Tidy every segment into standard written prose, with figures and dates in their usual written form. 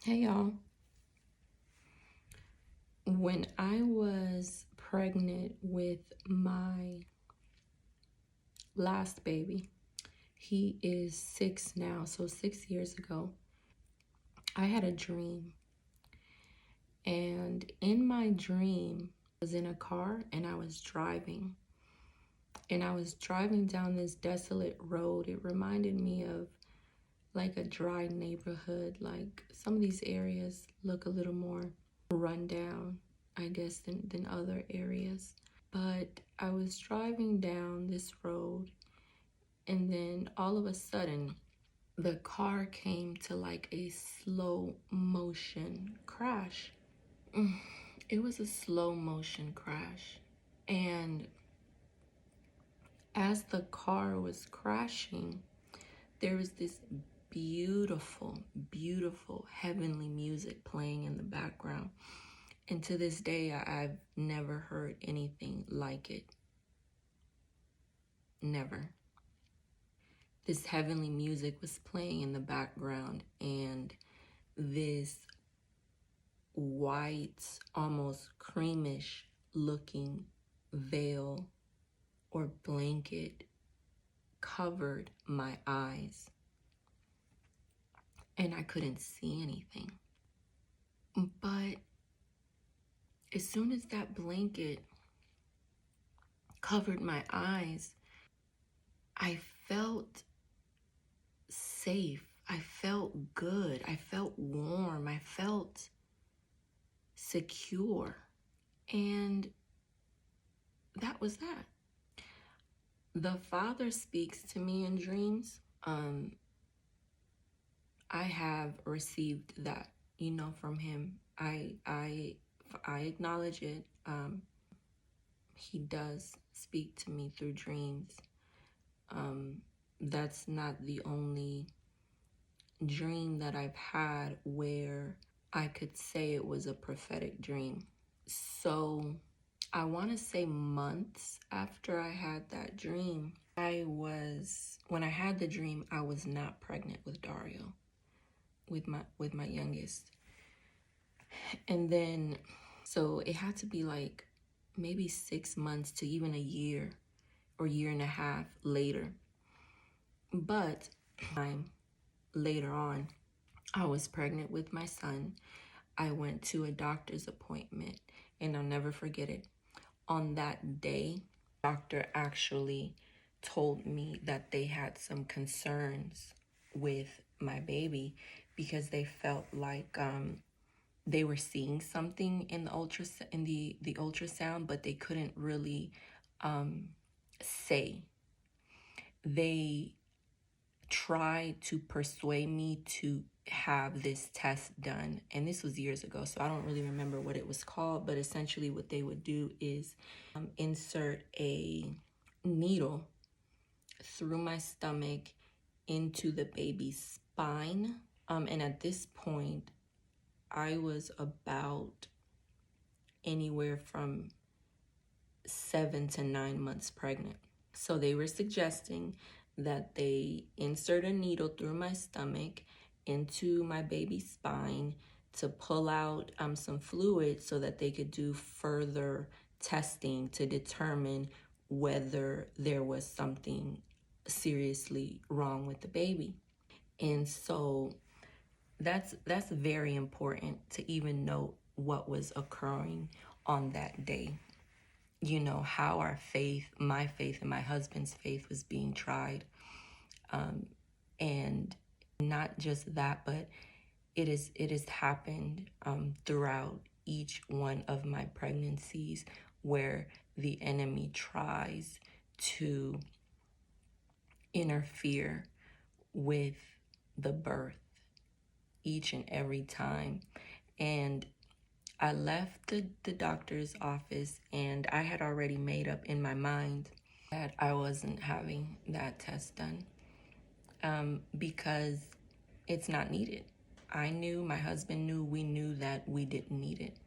Hey y'all. When I was pregnant with my last baby, he is 6 now, so 6 years ago, I had a dream. And in my dream, I was in a car and I was driving. And I was driving down this desolate road. It reminded me of like a dry neighborhood. Like some of these areas look a little more run down, I guess, than other areas. But I was driving down this road, and then all of a sudden, the car came to like a slow motion crash. It was a slow motion crash. And as the car was crashing, there was this beautiful, beautiful heavenly music playing in the background. And to this day, I've never heard anything like it. Never. This heavenly music was playing in the background, and this white, almost creamish looking veil or blanket covered my eyes, and I couldn't see anything. But as soon as that blanket covered my eyes, I felt safe. I felt good. I felt warm. I felt secure. And that was that. The Father speaks to me in dreams. I have received that, from him. I acknowledge it. He does speak to me through dreams. That's not the only dream that I've had where I could say it was a prophetic dream. So I want to say months after I had that dream, when I had the dream, I was not pregnant with Dario, with my youngest. And then, so it had to be like maybe 6 months to even a year or year and a half later. But later on, I was pregnant with my son. I went to a doctor's appointment, and I'll never forget it. On that day, the doctor actually told me that they had some concerns with my baby because they felt like they were seeing something in the ultrasound, but they couldn't really say. They tried to persuade me to have this test done, and this was years ago, so I don't really remember what it was called, but essentially what they would do is insert a needle through my stomach into the baby's spine, and at this point I was about anywhere from 7 to 9 months pregnant. So they were suggesting that they insert a needle through my stomach into my baby's spine to pull out some fluid so that they could do further testing to determine whether there was something seriously wrong with the baby. And so that's very important to even know what was occurring on that day. How our faith, my faith and my husband's faith was being tried. And not just that, but it has happened throughout each one of my pregnancies where the enemy tries to interfere with the birth each and every time. And I left the doctor's office, and I had already made up in my mind that I wasn't having that test done because it's not needed. I knew, my husband knew, we knew that we didn't need it.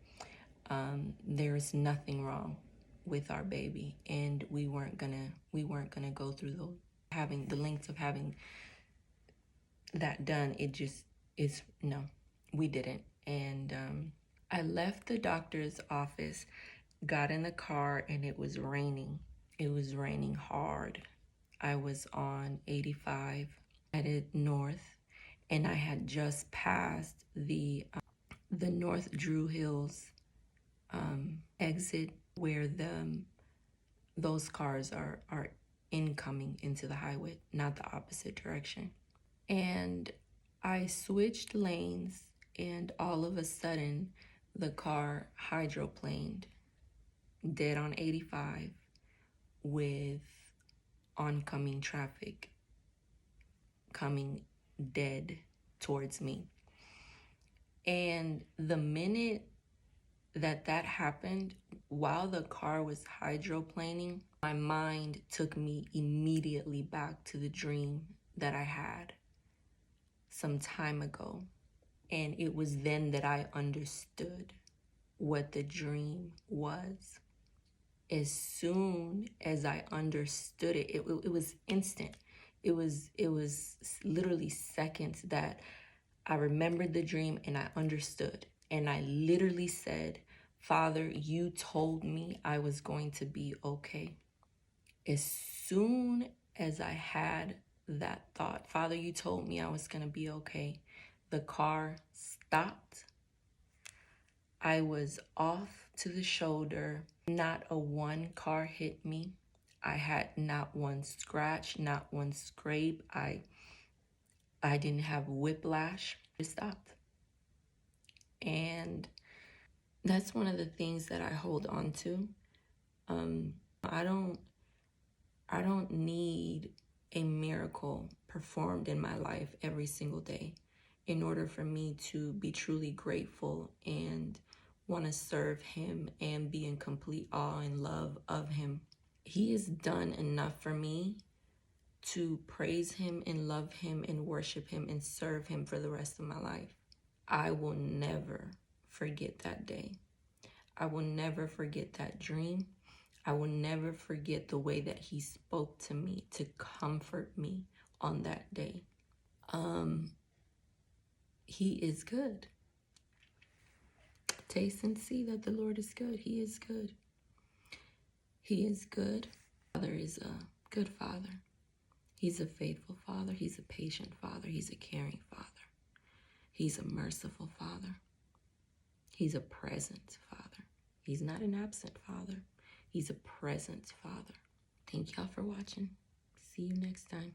There is nothing wrong with our baby, and we weren't gonna go through having the lengths of having that done. It just is no. we didn't. And I left the doctor's office, got in the car, and it was raining. It was raining hard. I was on 85, headed north, and I had just passed the North Drew Hills exit where those cars are incoming into the highway, not the opposite direction. And I switched lanes, and all of a sudden, the car hydroplaned dead on 85 with oncoming traffic coming dead towards me. And the minute that happened, while the car was hydroplaning, my mind took me immediately back to the dream that I had some time ago. And it was then that I understood what the dream was. As soon as I understood it, it was instant. It was literally seconds that I remembered the dream and I understood. And I literally said, Father, you told me I was going to be okay. As soon as I had that thought, Father, you told me I was going to be okay, the car stopped. I was off to the shoulder. Not a one car hit me. I had not one scratch, not one scrape. I didn't have whiplash. It stopped. And that's one of the things that I hold on to. I don't need a miracle performed in my life every single day in order for me to be truly grateful and want to serve him and be in complete awe and love of him. He has done enough for me to praise him and love him and worship him and serve him for the rest of my life. I will never forget that day. I will never forget that dream. I will never forget the way that he spoke to me to comfort me on that day. He is good. Taste and see that the Lord is good. He is good. He is good. Father is a good father. He's a faithful father. He's a patient father. He's a caring father. He's a merciful father. He's a present father. He's not an absent father. He's a present father. Thank y'all for watching. See you next time.